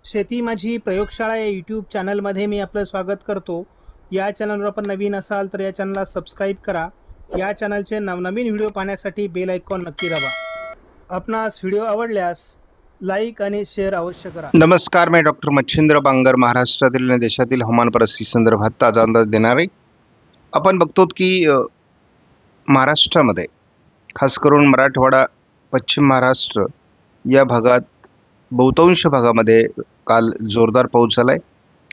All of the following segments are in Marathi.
शेती माझी प्रयोगशाळा या यूट्यूब चॅनलमध्ये मी आपलं स्वागत करतो. या चॅनलवर आपण नवीन असाल तर या चॅनलला सबस्क्राईब करा. या चॅनलचे नवनवीन व्हिडिओ पाहण्यासाठी बेल आयकॉन नक्की दाबा. आपणास व्हिडिओ आवडल्यास लाईक आणि शेअर अवश्य करा. नमस्कार, मैं डॉक्टर मच्छिंद्र बांगर महाराष्ट्रातील आणि देशातील हवामान परिस्थिती संदर्भात ताजा अंदाज देणार आहे. आपण बघतो की महाराष्ट्रामध्ये खास करून मराठवाडा, पश्चिम महाराष्ट्र या भागात बहुतांश भागामध्ये काल जोरदार पाऊस झाला आहे.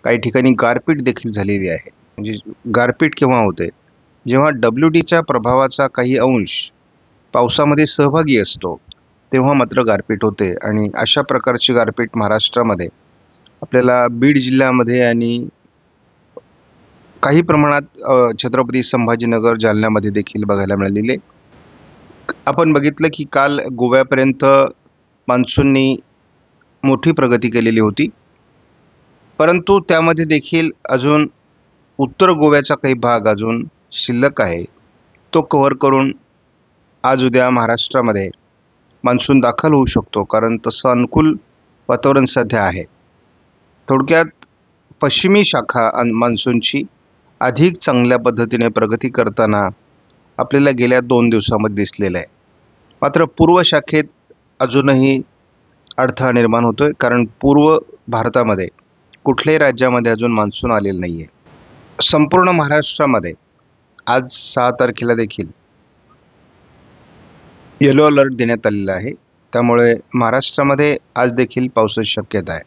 काही ठिकाणी गारपीट देखील झालेली आहे. म्हणजे गारपीट केव्हा होते, जेव्हा WDच्या प्रभावाचा काही अंश पावसामध्ये सहभागी असतो तेव्हा मात्र गारपीट होते. आणि अशा प्रकारची गारपीट महाराष्ट्रामध्ये आपल्याला बीड जिल्ह्यामध्ये आणि काही प्रमाणात छत्रपती संभाजीनगर, जालन्यामध्ये देखील बघायला मिळालेले. आपण बघितलं की काल गोव्यापर्यंत मान्सूननी मोठी प्रगती केलेली होती, परंतु त्यामध्ये देखील अजून उत्तर गोव्याचा काही भाग अजून शिल्लक आहे. तो कव्हर करून आज उद्या महाराष्ट्रामध्ये मान्सून दाखल होऊ शकतो, कारण तसं अनुकूल वातावरण सध्या आहे. थोडक्यात पश्चिमी शाखा मान्सूनची अधिक चांगल्या पद्धतीने प्रगती करताना आपल्याला गेल्या 2 दिवसामध्ये दिसलेलं आहे. मात्र पूर्व शाखेत अजूनही अडथळा निर्माण होतोय, कारण पूर्व भारतामध्ये कुठल्याही राज्यामध्ये अजून मान्सून आलेलं नाही आहे. संपूर्ण महाराष्ट्रामध्ये आज 6 तारखेला देखील येलो अलर्ट देण्यात आलेला आहे. त्यामुळे महाराष्ट्रामध्ये आज देखील पावसाची शक्यता आहे.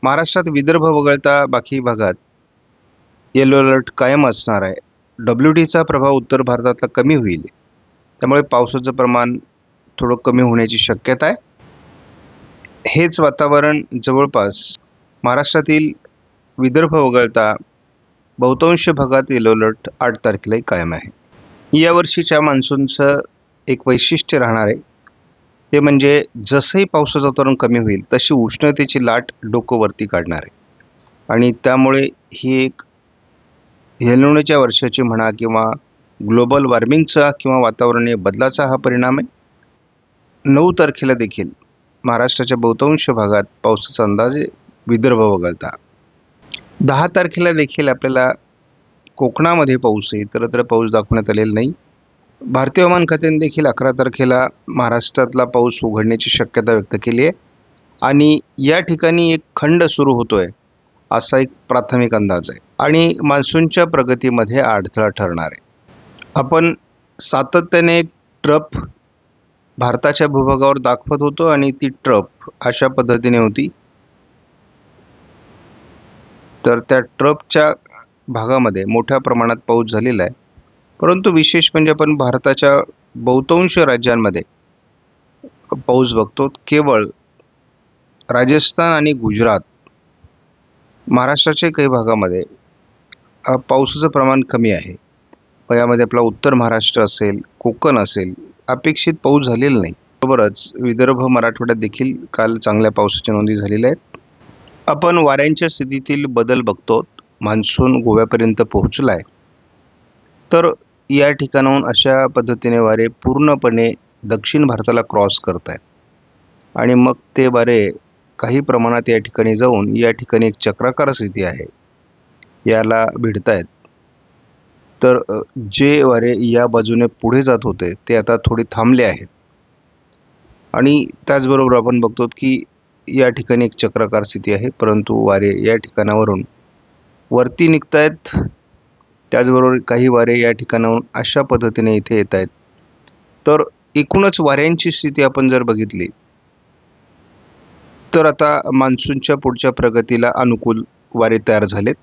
महाराष्ट्रात विदर्भ वगळता बाकी भागात येलो अलर्ट कायम असणार आहे. WDचा प्रभाव उत्तर भारतातला कमी होईल, त्यामुळे पावसाचं प्रमाण थोडं कमी होण्याची शक्यता आहे. हेच वातावरण जवळपास महाराष्ट्रातील विदर्भ वगळता बहुतांश भागात येलो अलर्ट 8 तारखेलाही कायम आहे. यावर्षीच्या मान्सूनचं एक वैशिष्ट्य राहणार आहे, ते म्हणजे जसंही पावसाचं वातावरण कमी होईल तशी उष्णतेची लाट डोकं वरती काढणार आहे. आणि त्यामुळे ही एक एल-निनोच्या वर्षाची म्हणा किंवा ग्लोबल वॉर्मिंगचा किंवा वातावरणीय बदलाचा हा परिणाम आहे. 9 तारखेला देखील महाराष्ट्राच्या बहुतांश भागात पावसाचा अंदाज आहे, विदर्भ वगळता. 10 तारखेला देखील आपल्याला कोकणामध्ये पाऊस आहे, इतरत्र पाऊस दाखवण्यात आलेला नाही. भारतीय हवामान खात्याने देखील 11 तारखेला महाराष्ट्रातला पाऊस उघडण्याची शक्यता व्यक्त केली आहे. आणि या ठिकाणी एक खंड सुरू होतोय असा एक प्राथमिक अंदाज आहे, आणि मान्सूनच्या प्रगतीमध्ये अडथळा ठरणार आहे. आपण सातत्याने एक ट्रफ भारताच्या भूभागावर दाखवत होतो, आणि ती ट्रफ अशा पद्धतीने होती. तर त्या ट्रफच्या भागामध्ये मोठ्या प्रमाणात पाऊस झालेला आहे. परंतु विशेष म्हणजे आपण भारताच्या बहुतांश राज्यांमध्ये पाऊस बघतो. केवळ राजस्थान आणि गुजरात, महाराष्ट्राच्या काही भागामध्ये पावसाचं प्रमाण कमी आहे. यामध्ये आपला उत्तर महाराष्ट्र असेल, कोकण असेल, अपेक्षित पाऊस झालेला नाही. बरोबरच विदर्भ, मराठवाड्यात देखील काल चांगल्या पावसाच्या नोंदी झालेल्या आहेत. आपण वाऱ्यांच्या स्थितीतील बदल बघतो. मान्सून गोव्यापर्यंत पोहोचला आहे, तर या ठिकाणाहून अशा पद्धतीने वारे पूर्णपणे दक्षिण भारताला क्रॉस करत आहेत, आणि मग ते वारे काही प्रमाणात या ठिकाणी जाऊन या ठिकाणी एक चक्राकार स्थिती आहे याला भिडत आहेत. तर जे वारे या बाजूने पुढे जात होते ते आता थोडे थांबले आहेत. आणि त्याचबरोबर आपण बघतो की या ठिकाणी एक चक्राकार स्थिती आहे, परंतु वारे या ठिकाणावरून वरती निघत आहेत. त्याचबरोबर काही वारे या ठिकाणाहून अशा पद्धतीने इथे येत आहेत. तर एकूणच वाऱ्यांची स्थिती आपण जर बघितली तर आता मान्सूनच्या पुढच्या प्रगतीला अनुकूल वारे तयार झालेत.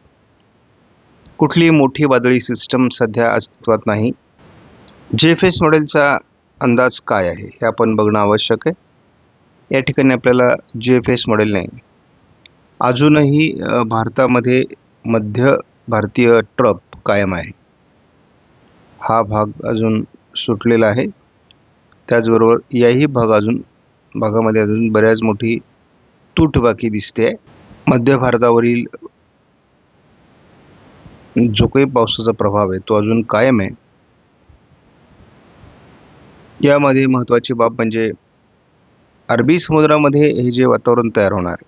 कुठलीही मोठी वादळी सिस्टम सध्या अस्तित्वात नाही. JFS मॉडेलचा अंदाज काय आहे हे आपण बघणं आवश्यक आहे. या ठिकाणी आपल्याला JFS मॉडेलने अजूनही भारतामध्ये मध्य भारतीय ट्रफ कायम आहे, हा भाग अजून सुटलेला आहे. त्याचबरोबर याही भागामध्ये अजून बऱ्याच मोठी तूट बाकी दिसते आहे. मध्य भारतावरील जो काही पावसाचा प्रभाव आहे तो अजून कायम आहे. यामध्ये महत्त्वाची बाब म्हणजे अरबी समुद्रामध्ये हे जे वातावरण तयार होणार,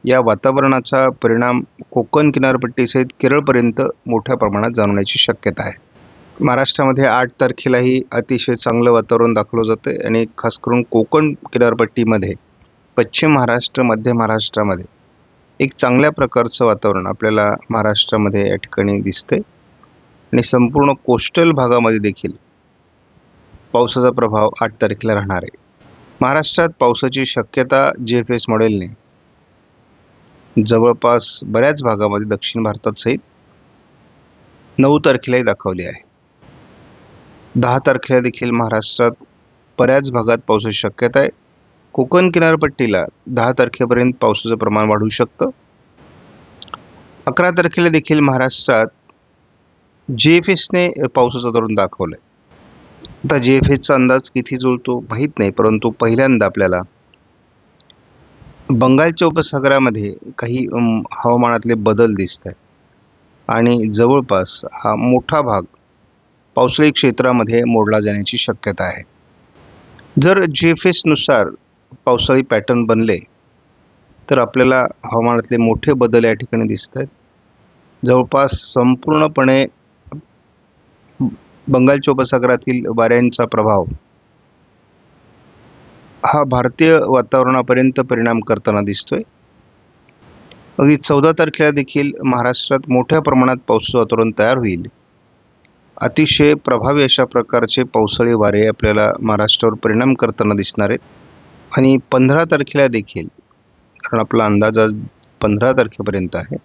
या वातावरणाचा परिणाम कोकण किनारपट्टीसहित केरळपर्यंत मोठ्या प्रमाणात जाणवण्याची शक्यता आहे. महाराष्ट्रामध्ये 8 तारखेलाही अतिशय चांगलं वातावरण दाखवलं जातं आणि खास करून कोकण किनारपट्टीमध्ये पश्चिम महाराष्ट्र, मध्य महाराष्ट्रामध्ये एक चांगल्या प्रकारचं वातावरण आपल्याला महाराष्ट्रामध्ये या ठिकाणी दिसते आणि संपूर्ण कोस्टल भागामध्ये देखील पावसाचा प्रभाव 8 तारखेला राहणार आहे. महाराष्ट्रात पावसाची शक्यता GFS मॉडेलने जवळपास बऱ्याच भागामध्ये दक्षिण भारतात सहित 9 तारखेलाही दाखवली आहे. 10 तारखेला देखील महाराष्ट्रात बऱ्याच भागात पावसाची शक्यता आहे. कोकण किनारपट्टीला 10 तारखेपर्यंत पावसाचं प्रमाण वाढू शकतं. 11 तारखेला देखील महाराष्ट्रात GFSने पावसाचं धोरण दाखवलं आहे. आता GFSचा अंदाज किती जुळतो माहीत नाही, परंतु पहिल्यांदा आपल्याला बंगालच्या उपसागरामध्ये काही हवामानातले बदल दिसत आहेत आणि जवळपास हा मोठा भाग पावसाळी क्षेत्रामध्ये मोडला जाण्याची शक्यता आहे. जर GFSनुसार पावसाळी पॅटर्न बनले तर आपल्याला हवामानातले मोठे बदल या ठिकाणी दिसत आहेत. जवळपास संपूर्णपणे बंगालच्या उपसागरातील वाऱ्यांचा प्रभाव हा भारतीय वातावरणापर्यंत परिणाम करताना दिसतोय. अगदी 14 तारखेला देखील महाराष्ट्रात मोठ्या प्रमाणात पावसाचं वातावरण तयार होईल. अतिशय प्रभावी अशा प्रकारचे पावसाळी वारे आपल्याला महाराष्ट्रावर परिणाम करताना दिसणार आहेत आणि 15 तारखेला देखील, कारण आपला अंदाज आज 15 तारखेपर्यंत आहे,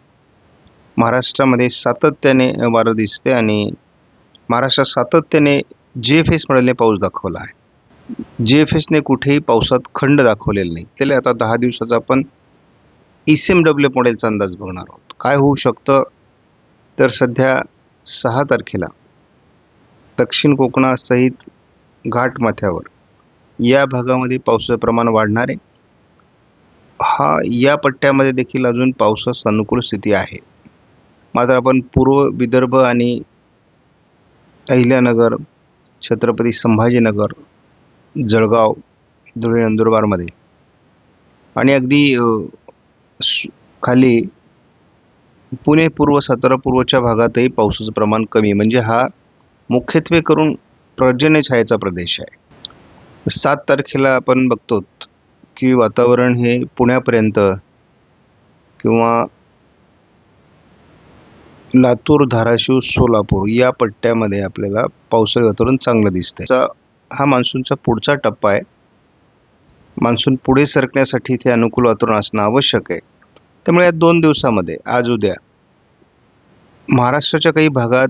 महाराष्ट्रामध्ये सातत्याने वारं दिसते आणि महाराष्ट्रात सातत्याने GFS मॉडेलने पाऊस दाखवला आहे. GFSने कुठेही पावसात खंड दाखवलेला नाही. त्याला आता 10 दिवसाचा आपण ECMW मॉडेलचा अंदाज बघणार आहोत. काय होऊ शकतं तर सध्या 6 तारखेला दक्षिण कोकणासहित घाटमाथ्यावर या भागामध्ये पावसाचं प्रमाण वाढणार आहे. या पट्ट्यामध्ये देखील अजून पावसास अनुकूल स्थिती आहे. मात्र आपण पूर्व विदर्भ आणि अहिल्यानगर, छत्रपती संभाजीनगर, जळगाव, धुळे, नंदुरबारमध्ये आणि अगदी खाली पुणे पूर्व, सातारा पूर्वच्या भागातही पावसाचं प्रमाण कमी, म्हणजे हा मुख्यत्वे करून पर्जन्य छायेचा प्रदेश आहे. 7 तारखेला आपण बघतो की वातावरण हे पुण्यापर्यंत किंवा लातूर, धाराशिव, सोलापूर या पट्ट्यामध्ये आपल्याला पावसाळी वातावरण चांगलं दिसतंय. हा मान्सूनचा पुढचा टप्पा आहे. मान्सून पुढे सरकण्यासाठी इथे अनुकूल वातावरण असणं आवश्यक आहे. त्यामुळे या 2 दिवसामध्ये आज उद्या महाराष्ट्राच्या काही भागात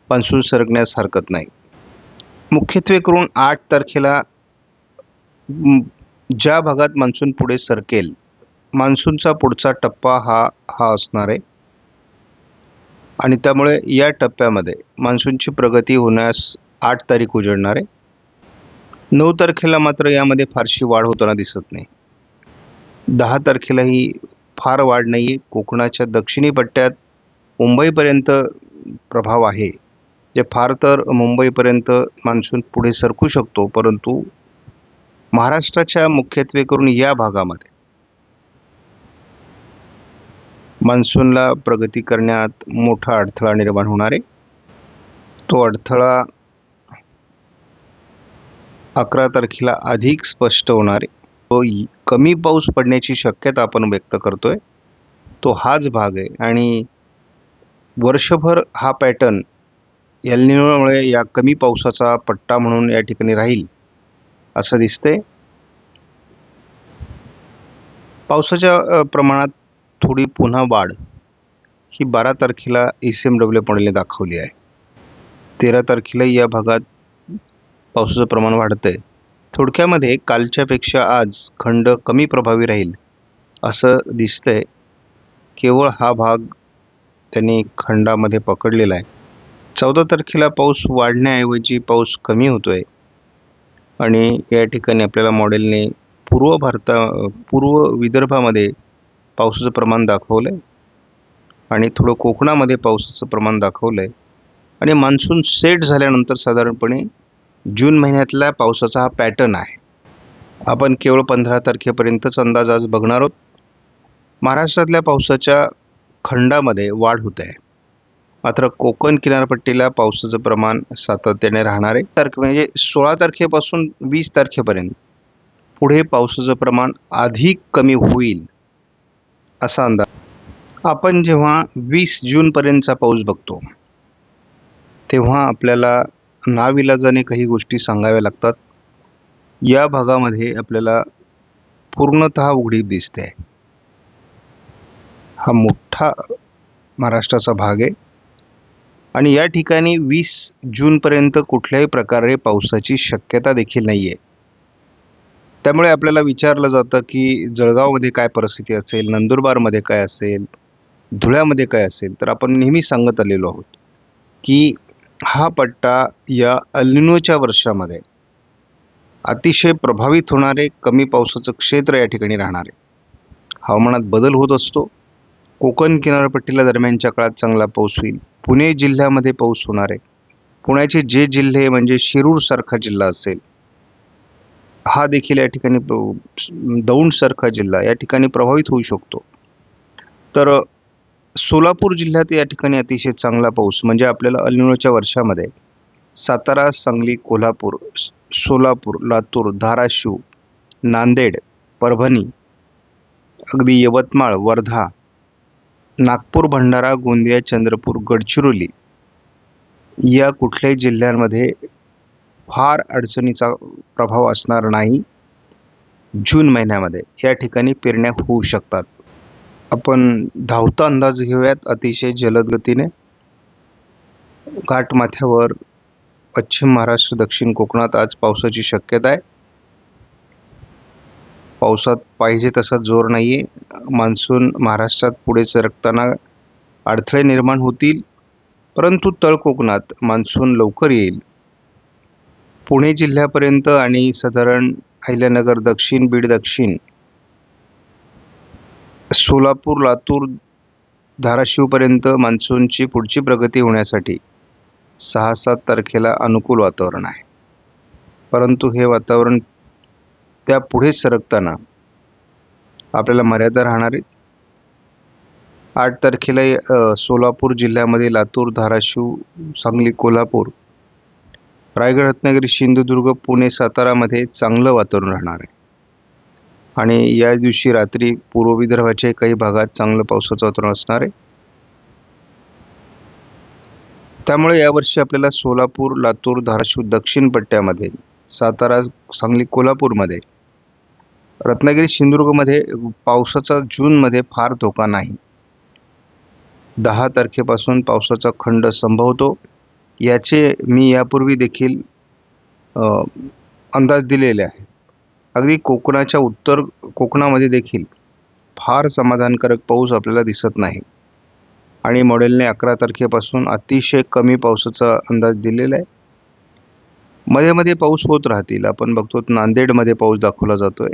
मान्सून सरकण्यास हरकत नाही. मुख्यत्वे करून 8 तारखेला ज्या भागात मान्सून पुढे सरकेल, मान्सूनचा पुढचा टप्पा हा असणार आहे आणि त्यामुळे या टप्प्यामध्ये मान्सूनची प्रगती होण्यास 8 तारीख उजळणार आहे. 9 तारखेला मात्र यामध्ये फारशी वाढ होताना दिसत नाही. 10 तारखेलाही फार वाढ नाही आहे. कोकणाच्या दक्षिणी पट्ट्यात मुंबईपर्यंत प्रभाव आहे. जे फार तर मुंबईपर्यंत मान्सून पुढे सरकू शकतो, परंतु महाराष्ट्राच्या मुख्यत्वे करून या भागामध्ये मान्सूनला प्रगती करण्यात मोठा अडथळा निर्माण होणार आहे. तो अडथळा 11 तारखेला अधिक स्पष्ट होणार आहे. तो कमी पाऊस पडण्याची शक्यता आपण व्यक्त करतोय, तो हाच भाग आहे आणि वर्षभर हा पॅटर्न एल निनोमुळे या कमी पावसाचा पट्टा म्हणून या ठिकाणी राहील असं दिसतंय. पावसाच्या प्रमाणात थोडी पुन्हा वाढ ही 12 तारखेला ECMW मॉडेलने दाखवली आहे. 13 तारखेला या भागात पावसाचं प्रमाण वाढतंय. थोडक्यामध्ये कालच्यापेक्षा आज खंड कमी प्रभावी राहील असं दिसतंय. केवळ हा भाग त्यांनी खंडामध्ये पकडलेला आहे. 14 तारखेला पाऊस वाढण्याऐवजी पाऊस कमी होतोय आणि या ठिकाणी आपल्याला मॉडेलने पूर्व विदर्भामध्ये पावसाचं प्रमाण दाखवलं आहे आणि थोडं कोकणामध्ये पावसाचं प्रमाण दाखवलं आहे आणि मान्सून सेट झाल्यानंतर साधारणपणे जून महिन्यातल्या पावसाचा हा पॅटर्न आहे. आपण केवळ 15 तारखेपर्यंतच अंदाज आज बघणार आहोत. महाराष्ट्रातल्या पावसाच्या खंडामध्ये वाढ होत आहे. मात्र कोकण किनारपट्टीला पावसाचं प्रमाण सातत्याने राहणार आहे. म्हणजे 16 तारखेपासून 20 तारखेपर्यंत पुढे पावसाचं प्रमाण अधिक कमी होईल असा अंदाज. आपण जेव्हा 20 जूनपर्यंतचा पाऊस बघतो तेव्हा आपल्याला नाविलाजाने काही गोष्टी सांगाव्या लागतात. या भागामध्ये आपल्याला पूर्णतः उघडीप दिसते. हा मोठा महाराष्ट्राचा भाग आहे आणि या ठिकाणी 20 जूनपर्यंत कुठल्याही प्रकारे पावसाची शक्यता देखील नाही आहे. त्यामुळे आपल्याला विचारलं जातं की जळगावमध्ये काय परिस्थिती असेल, नंदुरबारमध्ये काय असेल, धुळ्यामध्ये काय असेल. तर आपण नेहमी सांगत आलेलो आहोत की हा पट्टा या एल निनोच्या वर्षामध्ये अतिशय प्रभावित होणारे कमी पावसाचं क्षेत्र या ठिकाणी राहणार आहे. हवामानात बदल होत असतो. कोकण किनारपट्टीला दरम्यानच्या काळात चांगला पाऊस होईल. पुणे जिल्ह्यामध्ये पाऊस होणार आहे. पुण्याचे जे जिल्हे म्हणजे शिरूरसारखा जिल्हा असेल, हा देखील या ठिकाणी दौंडसारखा जिल्हा या ठिकाणी प्रभावित होऊ शकतो. तर सोलापूर जिल्ह्यात या ठिकाणी अतिशय चांगला पाऊस म्हणजे आपल्याला एल निनोच्या वर्षामध्ये सातारा, सांगली, कोल्हापूर, सोलापूर, लातूर, धाराशिव, नांदेड, परभणी, अगदी यवतमाळ, वर्धा, नागपूर, भंडारा, गोंदिया, चंद्रपूर, गडचिरोली या कुठल्याही जिल्ह्यांमध्ये फार अडचणीचा प्रभाव असणार नाही. जून महिन्यामध्ये या ठिकाणी पेरण्या होऊ शकतात. आपण धावता अंदाज घेऊयात अतिशय जलद गतीने. घाटमाथ्यावर पश्चिम महाराष्ट्र, दक्षिण कोकणात आज पावसाची शक्यता आहे. पावसात पाहिजे तसा जोर नाही आहे. मान्सून महाराष्ट्रात पुढे सरकताना अडथळे निर्माण होतील, परंतु तळ कोकणात मान्सून लवकर येईल. पुणे जिल्ह्यापर्यंत आणि साधारण अहिल्यानगर दक्षिण, बीड दक्षिण, सोलापूर, लातूर, धाराशिवपर्यंत मान्सूनची पुढची प्रगती होण्यासाठी 6-7 तारखेला अनुकूल वातावरण आहे. परंतु हे वातावरण त्या पुढे सरकताना आपल्याला मर्यादा राहणार आहेत. 8 तारखेला सोलापूर जिल्ह्यामध्ये लातूर, धाराशिव, सांगली, कोल्हापूर, रायगड, रत्नागिरी, सिंधुदुर्ग, पुणे, सातारामध्ये चांगलं वातावरण राहणार आहे. आणि या दिवशी रात्री पूर्व विदर्भाच्या काही भागात चांगलं पावसाचं वातावरण असणार आहे. त्यामुळे यावर्षी आपल्याला सोलापूर, लातूर, धाराशिव दक्षिण पट्ट्यामध्ये, सातारा, सांगली, कोल्हापूरमध्ये, रत्नागिरी, सिंधुदुर्गमध्ये पावसाचा जूनमध्ये फार धोका नाही. 10 तारखेपासून पावसाचा खंड संभवतो. याचे मी यापूर्वी देखील अंदाज दिलेले आहे. अगदी कोकणाच्या उत्तर कोकणामध्ये देखील फार समाधानकारक पाऊस आपल्याला दिसत नाही आणि मॉडेलने 11 तारखेपासून अतिशय कमी पावसाचा अंदाज दिलेला आहे. मध्ये मध्ये पाऊस होत राहतील. आपण बघतो नांदेडमध्ये पाऊस दाखवला जातोय.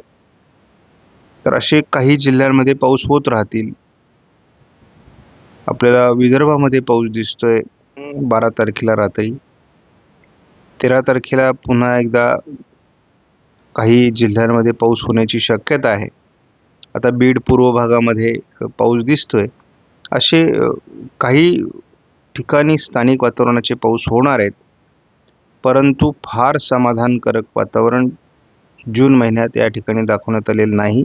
तर असे काही जिल्ह्यांमध्ये पाऊस होत राहतील. आपल्याला विदर्भामध्ये पाऊस दिसतोय 12 तारखेला रात्री. 13 तारखेला पुन्हा एकदा काही जिल्ह्यांमध्ये पाऊस होण्याची शक्यता आहे. आता बीड पूर्व भागामध्ये पाऊस दिसतोय. असे काही ठिकाणी स्थानिक वातावरणाचे पाऊस होणार आहेत, परंतु फार समाधानकारक वातावरण जून महिन्यात या ठिकाणी दाखवण्यात आलेलं नाही.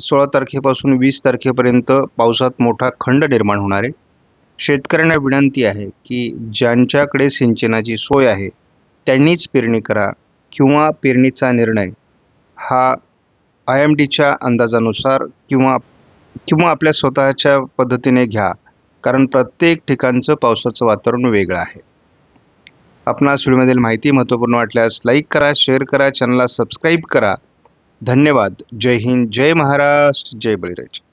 16 तारखेपासून 20 तारखेपर्यंत पावसात मोठा खंड निर्माण होणार आहे. शेतकऱ्यांना विनंती आहे की ज्यांच्याकडे सिंचनाची सोय आहे त्यांनीच पेरणी करा किंवा पेरणीचा निर्णय हा IMDच्या अंदाजानुसार किंवा आपल्या स्वतःच्या पद्धतीने घ्या, कारण प्रत्येक ठिकाणचं पावसाचं वातावरण वेगळं आहे. आपणास व्हिडिओमधील माहिती महत्त्वपूर्ण वाटल्यास लाईक करा, शेअर करा, चॅनलला सबस्क्राईब करा. धन्यवाद. जय हिंद, जय महाराष्ट्र, जय बळीराजा.